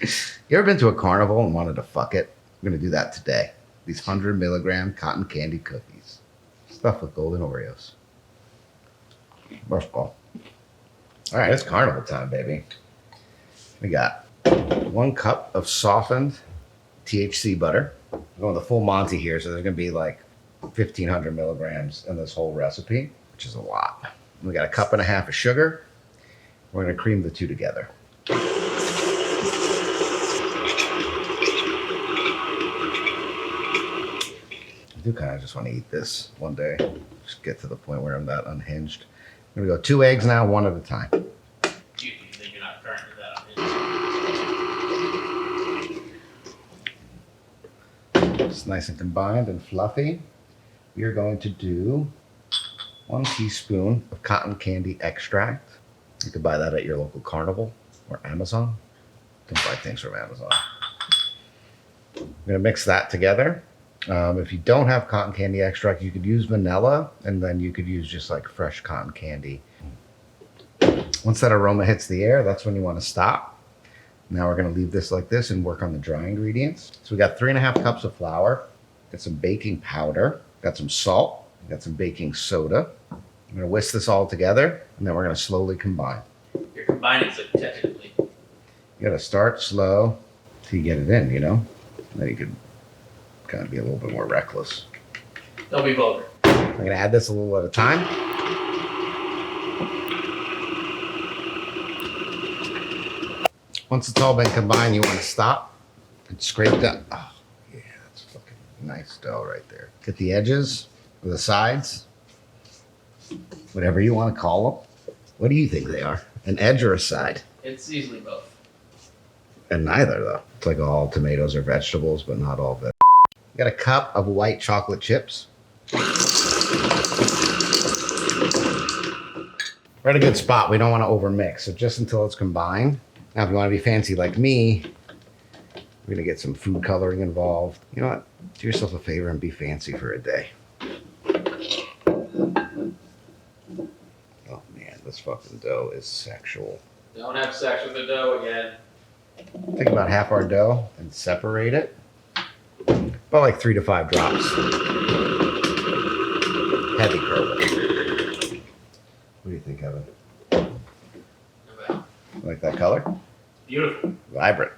You ever been to a carnival and wanted to fuck it? We're going to do that today. These 100 milligram cotton candy cookies. Stuffed with golden Oreos. First of all. All right, it's carnival time, baby. We got 1 cup of softened THC butter. I'm going the full Monty here, so there's going to be like 1,500 milligrams in this whole recipe, which is a lot. We got 1.5 cups of sugar. We're going to cream the two together. I do kind of just want to eat this one day. Just get to the point where I'm that unhinged. I'm going to go 2 eggs now, one at a time. You think you're not currently that unhinged? It's nice and combined and fluffy. We are going to do 1 teaspoon of cotton candy extract. You can buy that at your local carnival or Amazon. You can buy things from Amazon. I'm going to mix that together. If you don't have cotton candy extract, you could use vanilla, and then you could use just like fresh cotton candy. Once that aroma hits the air, that's when you want to stop. Now we're going to leave this like this and work on the dry ingredients. So we got 3.5 cups of flour, got some baking powder, got some salt, got some baking soda. I'm going to whisk this all together, and then we're going to slowly combine. You're combining so technically. You got to start slow till you get it in, you know? Then you could kind of be a little bit more reckless. Don't be vulgar. I'm going to add this a little at a time. Once it's all been combined, you want to stop and scrape that. Oh, yeah, that's fucking nice dough right there. Get the edges or the sides, whatever you want to call them. What do you think they are? An edge or a side? It's easily both. And neither, though. It's like all tomatoes are vegetables, but not all vegetables. Got 1 cup of white chocolate chips. We're at a good spot. We don't want to overmix, so just until it's combined. Now, if you want to be fancy like me, we're going to get some food coloring involved. You know what? Do yourself a favor and be fancy for a day. Oh, man, this fucking dough is sexual. Don't have sex with the dough again. Take about half our dough and separate it. About like 3 to 5 drops. Heavy curdle. What do you think, Evan? Okay. Like that color? Beautiful. Vibrant.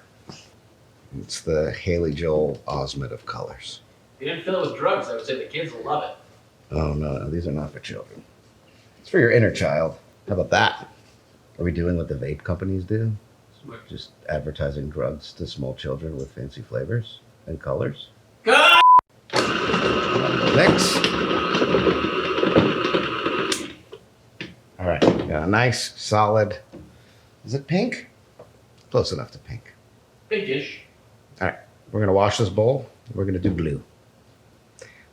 It's the Haley Joel Osment of colors. If you didn't fill it with drugs, I would say the kids will love it. Oh, no, these are not for children. It's for your inner child. How about that? Are we doing what the vape companies do? Just advertising drugs to small children with fancy flavors and colors? God! Next. All right, got a nice, solid, is it pink? Close enough to pink. Pinkish. All right, we're gonna wash this bowl. We're gonna do blue.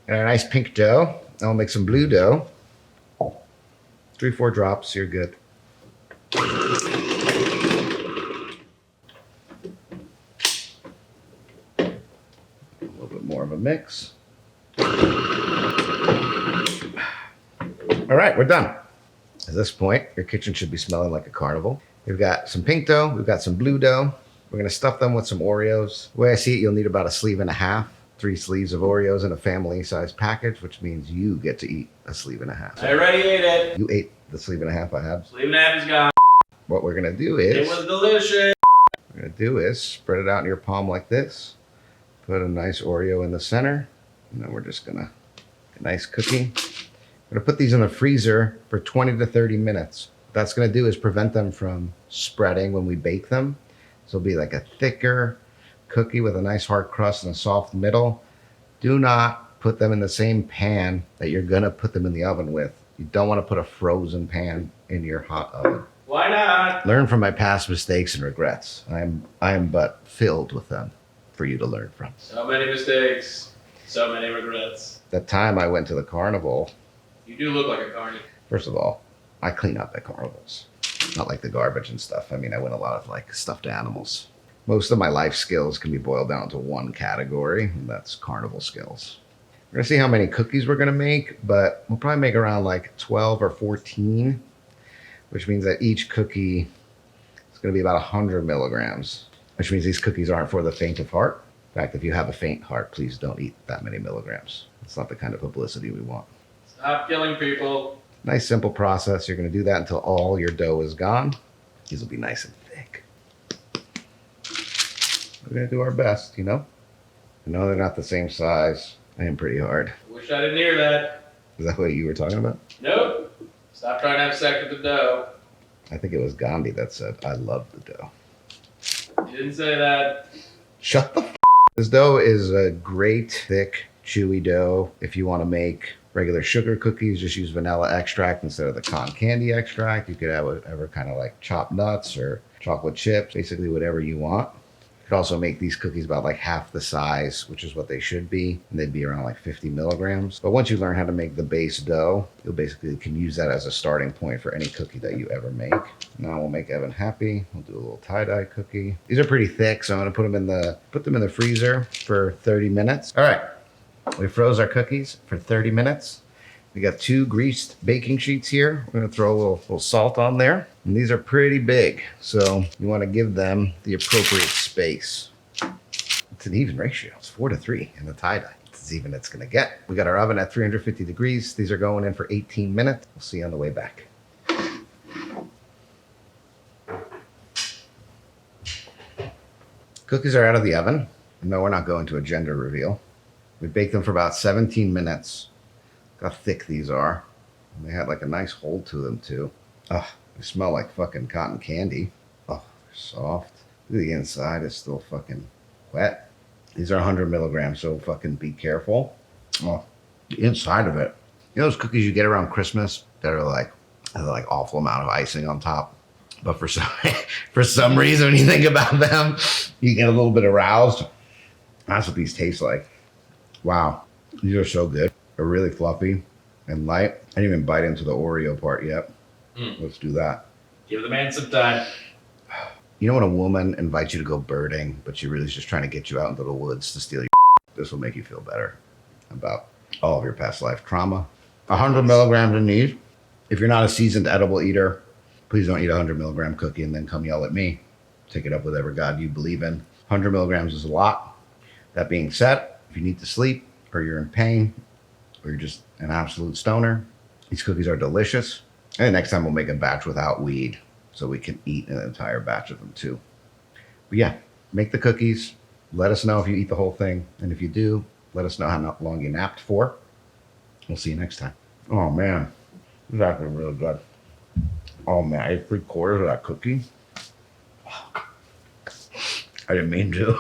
Got a nice pink dough. Now we'll make some blue dough. 3-4 drops, you're good. More of a mix. All right, we're done. At this point, your kitchen should be smelling like a carnival. We've got some pink dough, we've got some blue dough. We're gonna stuff them with some Oreos. The way I see it, you'll need about 1.5 sleeves, 3 sleeves of Oreos in a family-sized package, which means you get to eat 1.5 sleeves. I already ate it. You ate the 1.5 sleeves I had. Sleeve and a half is gone. What we're gonna do is, It was delicious. what we're gonna do is spread it out in your palm like this. Put a nice Oreo in the center, and then we're just gonna, a nice cookie. I'm gonna put these in the freezer for 20 to 30 minutes. What that's gonna do is prevent them from spreading when we bake them. So it'll be like a thicker cookie with a nice hard crust and a soft middle. Do not put them in the same pan that you're gonna put them in the oven with. You don't wanna put a frozen pan in your hot oven. Why not? Learn from my past mistakes and regrets. I am but filled with them for you to learn from. So many mistakes. So many regrets. That time I went to the carnival. You do look like a carny. First of all, I clean up at carnivals. Not like the garbage and stuff. I mean, I win a lot of like stuffed animals. Most of my life skills can be boiled down to one category, and that's carnival skills. We're gonna see how many cookies we're gonna make, but we'll probably make around like 12 or 14, which means that each cookie is gonna be about 100 milligrams. which means these cookies aren't for the faint of heart. In fact, if you have a faint heart, please don't eat that many milligrams. It's not the kind of publicity we want. Stop killing people. Nice, simple process. You're going to do that until all your dough is gone. These will be nice and thick. We're going to do our best, you know? I know they're not the same size. I am pretty hard. Wish I didn't hear that. Is that what you were talking about? Nope. Stop trying to have sex with the dough. I think it was Gandhi that said, I love the dough. You didn't say that. Shut the f***. This dough is a great, thick, chewy dough. If you want to make regular sugar cookies, just use vanilla extract instead of the cotton candy extract. You could have whatever kind of like chopped nuts or chocolate chips, basically whatever you want. You could also make these cookies about like half the size, which is what they should be. And they'd be around like 50 milligrams. But once you learn how to make the base dough, you'll basically can use that as a starting point for any cookie that you ever make. Now we'll make Evan happy. We'll do a little tie-dye cookie. These are pretty thick, so I'm gonna put them in the freezer for 30 minutes. All right, we froze our cookies for 30 minutes. We got 2 greased baking sheets here. We're gonna throw a little salt on there. And these are pretty big, so you wanna give them the appropriate space. It's an even ratio. It's 4-3 in the tie-dye. It's as even as it's gonna get. We got our oven at 350 degrees. These are going in for 18 minutes. We'll see you on the way back. Cookies are out of the oven. No, we're not going to a gender reveal. We baked them for about 17 minutes. Look how thick these are. And they had like a nice hold to them too. Oh, they smell like fucking cotton candy. Oh, they're soft. The inside is still fucking wet. These are 100 milligrams, so fucking be careful. Oh, the inside of it. You know those cookies you get around Christmas that are like, have like awful amount of icing on top? But for some reason, when you think about them, you get a little bit aroused. That's what these taste like. Wow, these are so good. They're really fluffy and light. I didn't even bite into the Oreo part yet. Let's do that. Give the man some time. You know when a woman invites you to go birding, but she really is just trying to get you out into the woods to steal your this will make you feel better about all of your past life trauma. 100 milligrams in these. If you're not a seasoned edible eater, please don't eat a 100 milligram cookie and then come yell at me. Take it up with whatever God you believe in. 100 milligrams is a lot. That being said, if you need to sleep or you're in pain or you're just an absolute stoner, these cookies are delicious. And next time we'll make a batch without weed so we can eat an entire batch of them too. But yeah, make the cookies. Let us know if you eat the whole thing. And if you do, let us know how long you napped for. We'll see you next time. Oh man, this is actually really good. Oh man, I ate 3/4 of that cookie. I didn't mean to.